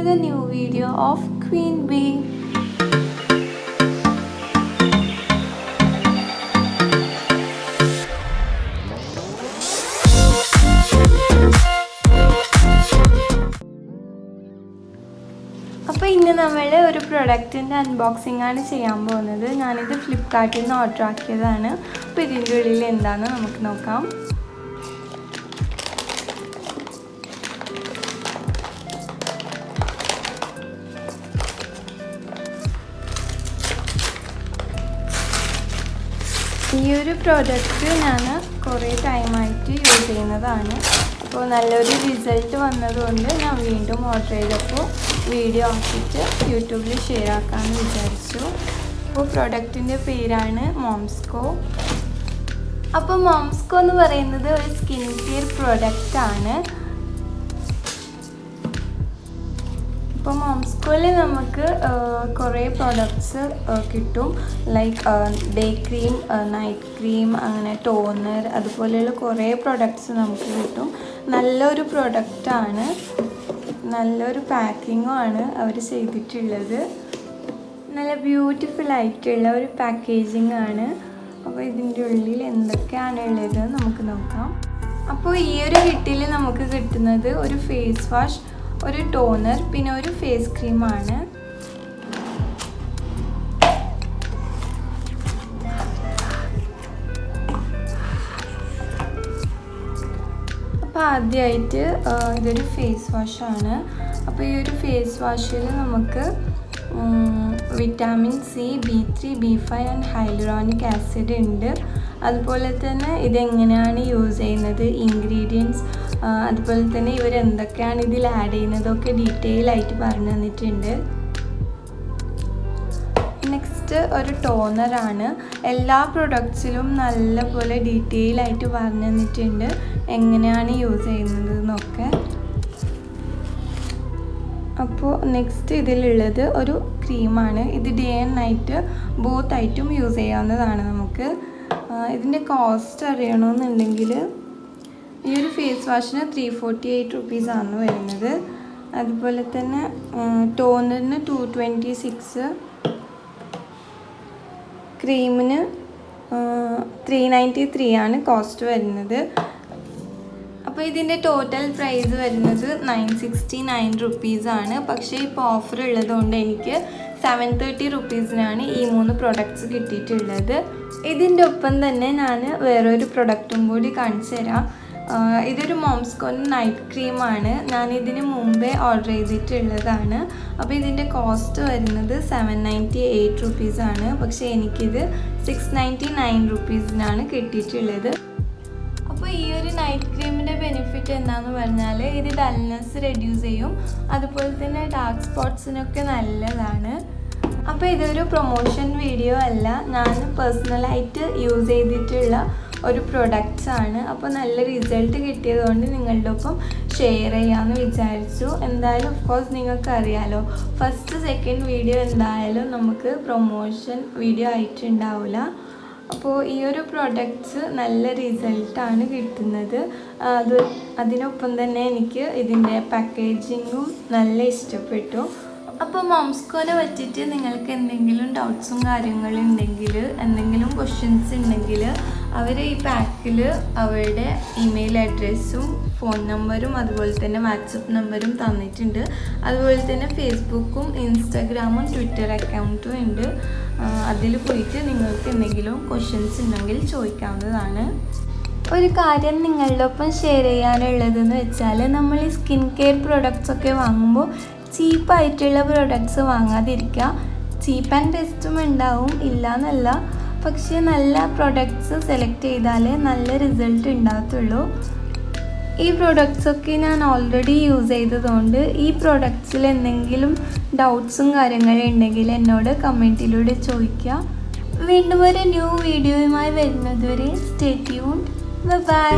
the new video of Queen Bee. അപ്പോൾ ഇന്ന് നമ്മൾ ഒരു പ്രൊഡക്റ്റിൻ്റെ അൺബോക്സിംഗ് ആണ് ചെയ്യാൻ പോകുന്നത്. ഞാനിത് ഫ്ലിപ്കാർട്ടിൽ നിന്ന് ഓർഡർ ആക്കിയതാണ്. അപ്പോൾ ഇതിൻ്റെ ഉള്ളിൽ എന്താണെന്ന് നമുക്ക് നോക്കാം. ഈ ഒരു പ്രോഡക്റ്റ് ഞാൻ കുറേ ടൈമായിട്ട് യൂസ് ചെയ്യുന്നതാണ്. അപ്പോൾ നല്ലൊരു റിസൾട്ട് വന്നതുകൊണ്ട് ഞാൻ വീണ്ടും ഓർഡർ ചെയ്തപ്പോൾ വീഡിയോ ആക്കിയിട്ട് യൂട്യൂബിൽ ഷെയർ ആക്കാമെന്ന് വിചാരിച്ചു. അപ്പോൾ പ്രോഡക്റ്റിൻ്റെ പേരാണ് momsco. അപ്പോൾ momsco എന്ന് പറയുന്നത് ഒരു സ്കിൻ കെയർ പ്രോഡക്റ്റാണ്. അപ്പോൾ momscoയിൽ നമുക്ക് കുറേ പ്രോഡക്ട്സ് കിട്ടും. Like day cream, night cream, അങ്ങനെ ടോണർ, അതുപോലെയുള്ള കുറേ പ്രോഡക്ട്സ് നമുക്ക് കിട്ടും. നല്ലൊരു പ്രോഡക്റ്റാണ്, നല്ലൊരു പാക്കിങ്ങും ആണ് അവർ ചെയ്തിട്ടുള്ളത്. നല്ല ബ്യൂട്ടിഫുൾ ആയിട്ടുള്ള ഒരു പാക്കേജിംഗ് ആണ്. അപ്പോൾ ഇതിൻ്റെ ഉള്ളിൽ എന്തൊക്കെയാണ് ഉള്ളത് നമുക്ക് നോക്കാം. അപ്പോൾ ഈ ഒരു കിറ്റിൽ നമുക്ക് കിട്ടുന്നത് ഒരു ഫേസ് വാഷ്, ഒരു ടോണർ, പിന്നെ ഒരു ഫേസ് ക്രീമാണ്. അപ്പോൾ ആദ്യമായിട്ട് ഇതൊരു ഫേസ് വാഷാണ്. അപ്പോൾ ഈ ഒരു ഫേസ് വാഷിൽ നമുക്ക് vitamin C, B3, B5 and hyaluronic acid ഉണ്ട്. അതുപോലെ തന്നെ ഇതെങ്ങനെയാണ് യൂസ് ചെയ്യുന്നത്, ഇൻഗ്രീഡിയൻസ്, അതുപോലെ തന്നെ ഇവരെന്തൊക്കെയാണ് ഇതിൽ ആഡ് ചെയ്യുന്നതൊക്കെ ഡീറ്റെയിൽ ആയിട്ട് പറഞ്ഞു തന്നിട്ടുണ്ട്. നെക്സ്റ്റ് ഒരു ടോണറാണ്. എല്ലാ പ്രൊഡക്ട്സിലും നല്ലപോലെ ഡീറ്റെയിൽ ആയിട്ട് പറഞ്ഞു തന്നിട്ടുണ്ട് എങ്ങനെയാണ് യൂസ് ചെയ്യുന്നത് എന്നൊക്കെ. അപ്പോൾ നെക്സ്റ്റ് ഇതിലുള്ളത് ഒരു ക്രീമാണ്. ഇത് ഡേ ആൻഡ് നൈറ്റ് ബോത്ത് ആയിട്ടും യൂസ് ചെയ്യാവുന്നതാണ് നമുക്ക്. ഇതിൻ്റെ കോസ്റ്റ് അറിയണമെന്നുണ്ടെങ്കിൽ ഈ ഒരു ഫേസ് വാഷിന് 348 റുപ്പീസാണ് വരുന്നത്. അതുപോലെ തന്നെ ടോണറിന് 226, ക്രീമിന് 393 ആണ് കോസ്റ്റ് വരുന്നത്. അപ്പോൾ ഇതിൻ്റെ ടോട്ടൽ പ്രൈസ് വരുന്നത് 969 റുപ്പീസാണ്. പക്ഷേ ഇപ്പോൾ ഓഫർ ഉള്ളതുകൊണ്ട് എനിക്ക് 730 റുപ്പീസിനാണ് ഈ 3 പ്രൊഡക്ട്സ് കിട്ടിയിട്ടുള്ളത്. ഇതിൻ്റെ ഒപ്പം തന്നെ ഞാൻ വേറൊരു പ്രൊഡക്റ്റും കൂടി കാണിച്ചു തരാം. ഇതൊരു momsco നൈറ്റ് ക്രീമാണ്. ഞാനിതിന് മുമ്പേ ഓർഡർ ചെയ്തിട്ടുള്ളതാണ്. അപ്പോൾ ഇതിൻ്റെ കോസ്റ്റ് വരുന്നത് 798 റുപ്പീസാണ്. പക്ഷേ എനിക്കിത് 699 റുപ്പീസിനാണ് കിട്ടിയിട്ടുള്ളത്. അപ്പോൾ ഈ ഒരു നൈറ്റ് ക്രീമിൻ്റെ ബെനിഫിറ്റ് എന്താണെന്ന് പറഞ്ഞാൽ ഇത് ഡൾനെസ് റെഡ്യൂസ് ചെയ്യും, അതുപോലെ തന്നെ ഡാർക്ക് സ്പോട്ട്സിനൊക്കെ നല്ലതാണ്. അപ്പോൾ ഇതൊരു പ്രൊമോഷൻ വീഡിയോ അല്ല, ഞാൻ പേഴ്സണലായിട്ട് യൂസ് ചെയ്തിട്ടുള്ള ഒരു പ്രൊഡക്റ്റ്സ് ആണ്. അപ്പോൾ നല്ല റിസൾട്ട് കിട്ടിയതുകൊണ്ട് നിങ്ങളുടെ ഒപ്പം ഷെയർ ചെയ്യാമെന്ന് വിചാരിച്ചു. എന്തായാലും ഓഫ് കോഴ്സ് നിങ്ങൾക്ക് അറിയാമല്ലോ, ഫസ്റ്റ് സെക്കൻഡ് വീഡിയോ എന്തായാലും നമുക്ക് പ്രൊമോഷൻ വീഡിയോ ആയിട്ടുണ്ടാവില്ല. അപ്പോൾ ഈ ഒരു പ്രോഡക്റ്റ്സ് നല്ല റിസൾട്ടാണ് കിട്ടുന്നത്. അതിനൊപ്പം തന്നെ എനിക്ക് ഇതിൻ്റെ പാക്കേജിങ്ങും നല്ല ഇഷ്ടപ്പെട്ടു. അപ്പോൾ momscoനെ പറ്റിയിട്ട് നിങ്ങൾക്ക് എന്തെങ്കിലും ഡൗട്ട്സും കാര്യങ്ങളും ഉണ്ടെങ്കിൽ, എന്തെങ്കിലും ക്വസ്റ്റ്യൻസ് ഉണ്ടെങ്കിൽ അവർ ഈ പാക്കിൽ അവരുടെ ഇമെയിൽ അഡ്രസ്സും ഫോൺ നമ്പറും അതുപോലെ തന്നെ വാട്സപ്പ് നമ്പറും തന്നിട്ടുണ്ട്. അതുപോലെ തന്നെ ഫേസ്ബുക്കും ഇൻസ്റ്റാഗ്രാമും ട്വിറ്റർ അക്കൗണ്ടും ഉണ്ട്. അതിൽ പോയിട്ട് നിങ്ങൾക്ക് എന്തെങ്കിലും ക്വസ്റ്റ്യൻസ് ഉണ്ടെങ്കിൽ ചോദിക്കാവുന്നതാണ്. ഒരു കാര്യം നിങ്ങളുടെ ഒപ്പം ഷെയർ ചെയ്യാനുള്ളതെന്ന് വെച്ചാൽ, നമ്മൾ ഈ സ്കിൻ കെയർ പ്രൊഡക്ട്സ് ഒക്കെ വാങ്ങുമ്പോൾ ചീപ്പായിട്ടുള്ള പ്രൊഡക്ട്സ് വാങ്ങാതിരിക്കുക. ചീപ്പ് ആൻഡ് ബെസ്റ്റും ഉണ്ടാവും, ഇല്ല എന്നല്ല, പക്ഷേ നല്ല പ്രൊഡക്ട്സ് സെലക്ട് ചെയ്താലേ നല്ല റിസൾട്ട് ഉണ്ടാകത്തുള്ളൂ. ഈ പ്രൊഡക്ട്സൊക്കെ ഞാൻ ഓൾറെഡി യൂസ് ചെയ്തതുകൊണ്ട് ഈ പ്രൊഡക്ട്സിൽ എന്തെങ്കിലും ഡൗട്ട്സും കാര്യങ്ങളും ഉണ്ടെങ്കിൽ എന്നോട് കമൻറ്റിലൂടെ ചോദിക്കുക. വീണ്ടും ഒരു ന്യൂ വീഡിയോയുമായി വരുന്നതുവരെ സ്റ്റേ ട്യൂൺഡ്. ബൈ.